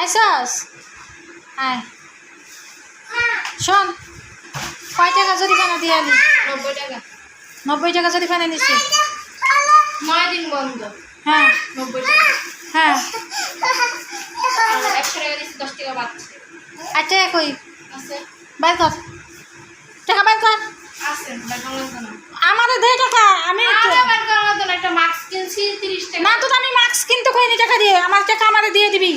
আইসস আয় শোন কয় টাকা জরিমানা দিয়ে আলি 90 টাকা 90 টাকা জরিমানা নিছে 9 দিন বন্ধ হ্যাঁ 90 টাকা হ্যাঁ আর 100 টাকা দিছি 10 টাকা বাড়ছে আচ্ছা কই আছে বাইর কর টাকা বাইর কর আছে বাগানো না আমাদের দে টাকা আমি আরে বাগানো না একটা মাস্ক কিনছি 30 টাকা না তো আমি মাস্ক কিনতে কইনি টাকা দিয়ে আমার টাকা আমারে দিয়ে দিবি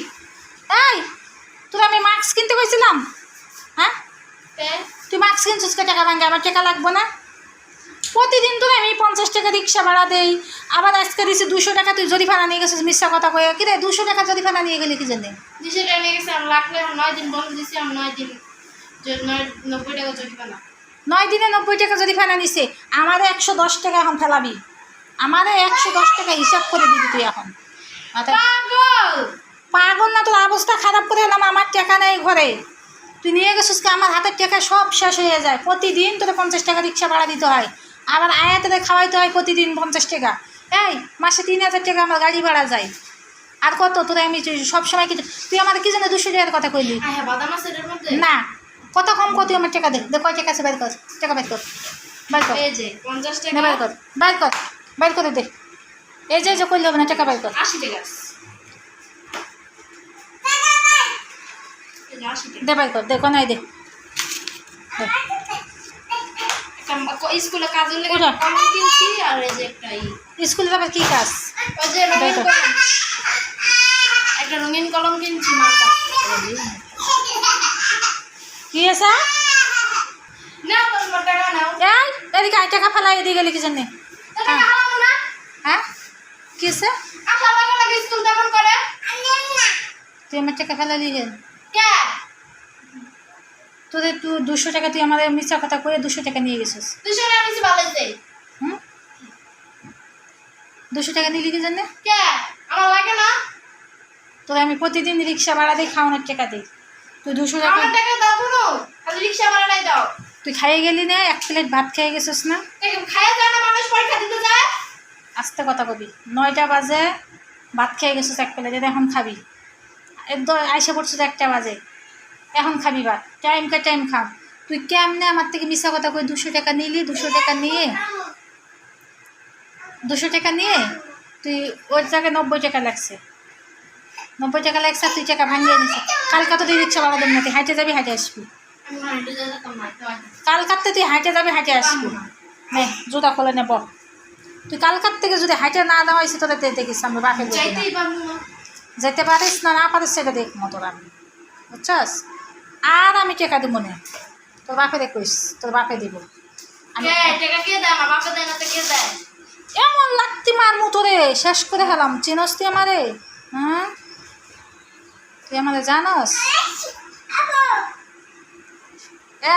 এই তোর আমি মাস্ক কিনতে কইছিলাম হ্যাঁ তুই মাস্ক কিনছিস টাকা ভাঙে আমার টাকা লাগবে না প্রতিদিন তো আমি 50 টাকা রিক্সা ভাড়া দেই আবার আজকে দিছি 200 টাকা তুই জরিমানা নিয়ে গেছিস মিথ্যা কথা কয়ে কি রে 200 টাকা জরিমানা নিয়ে গেলি কি জানি 200 টাকা নিয়ে গেছে আমি লাগলে 9 দিন বন্ধ দিছি আমি 9 দিন 90 টাকা জরিমানা 9 দিনে 90 টাকা জরিমানা নিছে আমারে 110 টাকা এখন ফেলাবি আমারে 110 টাকা হিসাব করে দিবি তুই এখন পাগল পাগল না তোর অবস্থা খারাপ করে এলাম আমার টাকা নেই ঘরে তুই নিয়ে গেছিস কি আমার হাতের টাকা সব শেষ হয়ে যায় প্রতিদিন তোর 50 টাকা রিক্সা ভাড়া দিতে হয় আবার আয়াতে খাওয়াইতে হয় প্রতিদিন 50 টাকা এই মাসে 3000 টাকা আমার গাড়ি ভাড়া যায় আর কত তোরা আমি সবসময় কিছু তুই আমার কি জানে 200 টাকার কথা কইলি বাদাম আছে এর মধ্যে না কত কম কত আমার টাকা দে কয় টাকা আছে বের কর টাকা বের কর বের কর এই যে 50 টাকা বের কর বের কর বের করে দে এই যে কইলি হবে না টাকা বের কর 80 টাকা দে বের কর দে কোনায় দে স্কুলে কাজের লেগে ওটা। কলম কিনছি আর এই যে একটা স্কুলে যাবার কি কাজ ওই যে রঙিন দেখো। কলম একটা রঙিন কলম কিনছি মার্কা কি আছে না তোর টাকা নাও এই এদিকে আই টাকা ফেলাই এদিকে গেলি কি জানি টাকা হারাবো না হ্যাঁ কি আছে আশা লাগে স্কুল তেমন করে তুই আমার টাকা ফেলালি হে কে তুই 200 টাকা তুই আমার মিথ্যা কথা কয়ে 200 টাকা নিয়ে গেছিস 200 টাকা নিছি ভালো দেই হুম 200 টাকা নিলি কি জানি কে আমার লাগে না তোর আমি প্রতিদিন রিক্সা ভাড়া দিই খাওয়ানোর টাকা দিই তুই 200 টাকা আমার টাকা দাও তো খালি রিকশা ভাড়াটাই দাও তুই খাইয়ে গেলি না 1 প্লেট ভাত খেয়ে গেছিস না খাইয়া যায় না মানুষ পরীক্ষা দিতে যায় আস্তে কথা কবি 9টা বাজে ভাত খেয়ে গেছিস 1 প্লেট এখন খাবি একদম আইসা পড়ছিস 1টা বাজে এখন খাবি ভাত টাইম কা টাইম খা তুই কেমনে আমার থেকে মিথ্যা কথা কই 200 টাকা নিলি 200 টাকা নিয়ে 200 টাকা নিয়ে তুই ওই জায়গায় 90 টাকা লাগছে 90 টাকা লাগছে তুই টাকা ভাঙিয়ে নিছিস কালকে তো তুই রিক্সা ভাড়া দেন না তুই হাঁটে যাবি হাঁটে আসবি আমি হাঁটতে যেতাম না কালকাতে তুই হাঁটে যাবি হাঁটে আসবি নে জুতা খুলে নেব তুই কালকার থেকে যদি হাঁটে না দেওয়াইছি তোরা দেখিস আমি বাপে যাইতেই পারবো না যেতে পারিস না পারিস সেটা দেখবো তোর আমি বুঝছস আর আমি টাকা দেবো না তোর বাপে দেখিস তোর বাপে দিব আমি টাকা কে দেয় আমার বাপে দেয় না তো কে দেয় এমন লাগতি মার মতো রে শেষ করে হেলাম চিনস তুই আমারে হ্যাঁ তুই আমারে জানস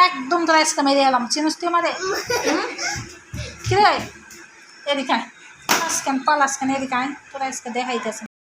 একদম তোরা আজকে মেরে এলাম চিনস তুই আমারে কি রে এদিকে আয় পালাস কেন এদিকে আয় তোরা আজকে দেখাইতেছে